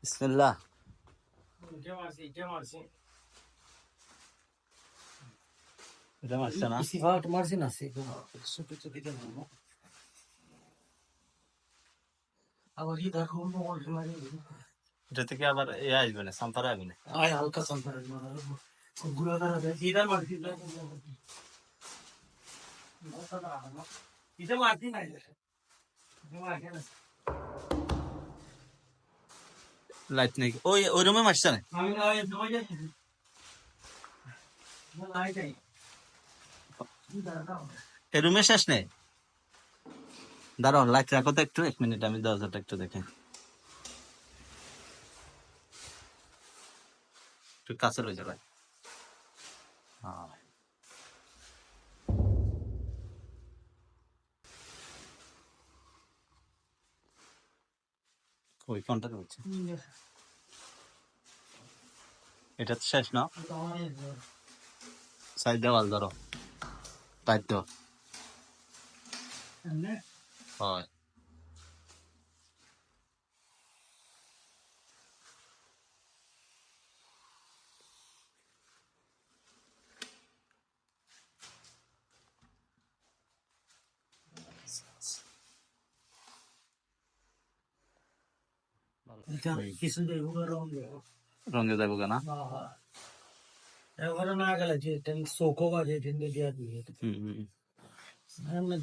বিসমিল্লাহ। এটা মারছে না? এটা থেকে আবার এ আসবে না, সাম্পার আসবে না। লাইট নেই ওই ওই রুমে মারছে না? এই রুমে শেষ নেই। দাঁড়াও, লাইট রাখো তো একটু, 1 মিনিট, আমি দরজাটা একটু দেখে একটু কাছে লয়ে যাবে। হ্যাঁ, ওই কোনটা রয়েছে? এটা তো শেষ না? সাইড দেওয়াল ধরো, টাইট তো হয়। রঙে যাবো কেনা? না গেলে যে চৌকো বাজে দিয়া দিয়ে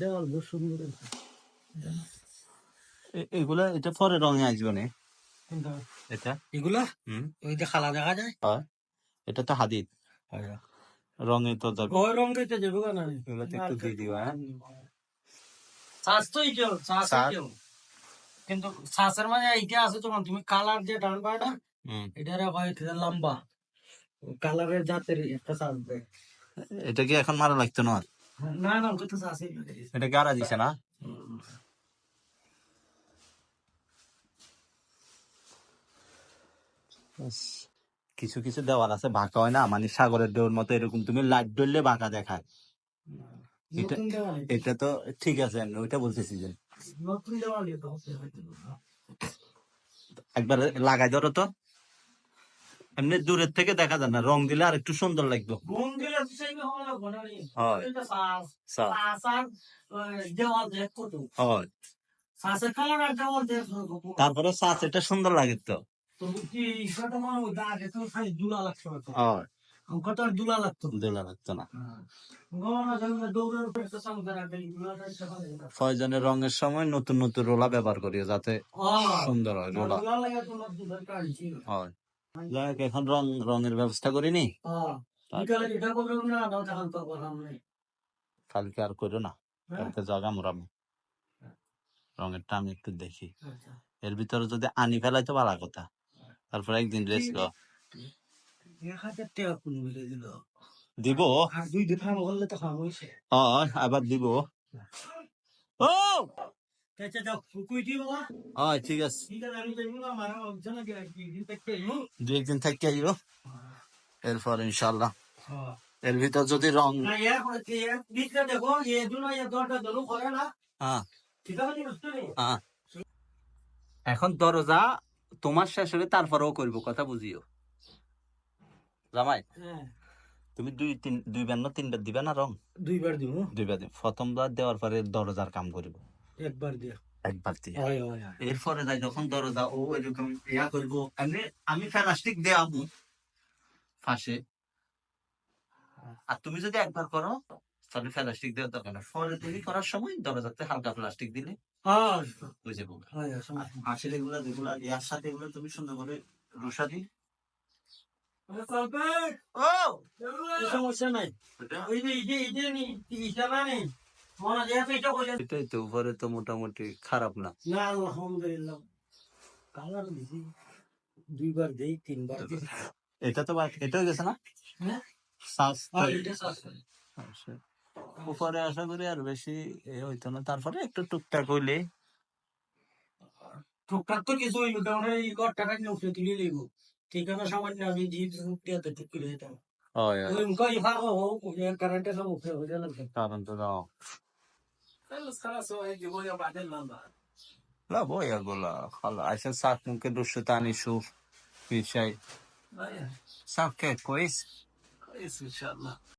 দেওয়াল বহু সুন্দর। এগুলা এটা পরে রঙে আসবে না এটা? এগুলা ওই যে খালা দেখা যায়, হয়, এটা তো হাদিদ রঙে তো যাবে। ওই রং দিতে যাবো না। এগুলা তো একটু দিয়ে দিবা। শ্বাস তো এইটাও শ্বাস এইটাও, কিন্তু শ্বাসের মানে এইটা আছে তোমার, তুমি কালার যে ডান পায় না এটারে হয় লম্বা কালারের জাতের একটা শ্বাস দেয়। এটা কি এখন মারা লাগতো না? না না ওটা তো শ্বাসই এটা কি আরা দিছে না? কিছু কিছু দেওয়াল আছে বাঁকা হয় না, মানে সাগরের ঢেউর মতো এরকম, তুমি লাইট ধরলে বাঁকা দেখায়। এটা নতুন দেওয়াল, এটা তো ঠিক আছে, আমি ওইটা বলতেছি যে নতুন দেওয়াল তো হচ্ছে হয়তো। একবার লাগাই ধরো তো, এমনি দূরের থেকে দেখা যায় না, রং দিলে আর একটু সুন্দর লাগবে। রং দিলে তো সেই হলো ঘনানি হয় এটা শ্বাস সার। শ্বাস আর দেওয়াল দেখ কত হয়, শ্বাসের কালার আর দেওয়াল দেখ তারপরে সাস এটা সুন্দর লাগে তো। তো কি কত মানুষ দাঁড়ে তো খালি দুলা লাগছে হয়তো, হয়, কত আর দুলা লাগতো দোলা লাগতো না। গহনা জন্য দৌড়ের উপরে তো সামনে রাখবে দুলাটা প্রয়োজনের রঙের সময় নতুন নতুন রোলা ব্যবহার করি যাতে সুন্দর হয় রোলা। দুলা লাগে তোমার দুধের কাটছি হয়, যাই হোক, এখন রঙের ব্যবস্থা করিনি। বিকালে এটা করবে না দাও তখন তো বললাম নাই কালকে আর করো না, কালকে জাগা মোরাম রঙেরটা আমি একটু দেখি। এর ভিতরে যদি আনি ফেলাই তো ভালো কথা, তারপরে একদিন রেস্ট গো 1000 টাকা কোন মিলে দিল দিব। আর 2 দিন খাম হলে তো খাম হইছে। আবার দিব। ও আচ্ছা যাও কই দি বাবা, ঠিক আছে, ঠিক আছে আমি যাইবো না আমার অপশন আছে কি দিন থেকে আইবো 2 একদিন থাকি আইব, এরপর ইনশাল্লাহ হ্যাঁ এর ভিতর যদি রং। না ইয়ার কি দিতে দেখো এই দুনা ইয়া দরটা দলু করে না হ্যাঁ ঠিক আছে বুঝতে নি হ্যাঁ, এখন দরজা তোমার শেষ হলে তারপরেও করবো, কথা বুঝিও জামাই। হ্যাঁ তুমি 2 বার না 3 বার দিবে না রং? 2 বার দিব। 2 বার দিবে, প্রথমবার দেওয়ার পরে দরজার কাম করবো একবার দিয়া একবার দিয়ে। হয় হয় এরপরে যাই যখন দরজা ও এরকম ইয়া করবো, এমনি আমি প্লাস্টিক দেওয়াবো ফাঁসে, আর তুমি যদি একবার করো তাহলে প্লাস্টিক দেওয়ার দরকার না, পরে তুমি করার সময় দরজাতে হালকা প্লাস্টিক দিলে হ্যাঁ বুঝে যাবো। হয় ফাঁসের এগুলা যেগুলা ইয়ার সাথে এগুলো তুমি সুন্দর করে রুষা দি। ও সমস্যা নাই ওই যে এই যে নি ইশারা নেই মনে যায় এটা কইলে এটাই তো, উপরে তো মোটামুটি খারাপ না। না আলহামদুলিল্লাহ কালার দিছি 2 বার দেই 3 বার দিই। এটা তো এটাও গেছে না? হ্যাঁ শ্বাস এটা সাস উপরে আশা করি আর বেশি এ হইতো না, তারপরে একটু টুকটাক হইলে। টুকটাক তো কিছু হইলো কারণ এই টাকা নিয়ে উঠে তুলে লইব ঠিকানা সামান্য আমি জিপ রুপিয়াতে ঠিক করে দিতাম হয় ওই কই ভাগো হোক কারেন্টের সব উঠে হয়ে লাগবে কারণ তো দাও। خلاص هو هيجي ابويا وبعدين ننظر لا بويا اقول خلاص عشان ساعات ممكن رشه تاني يشوف في شيء لا يعني صار كيف كويس كويس ان شاء الله.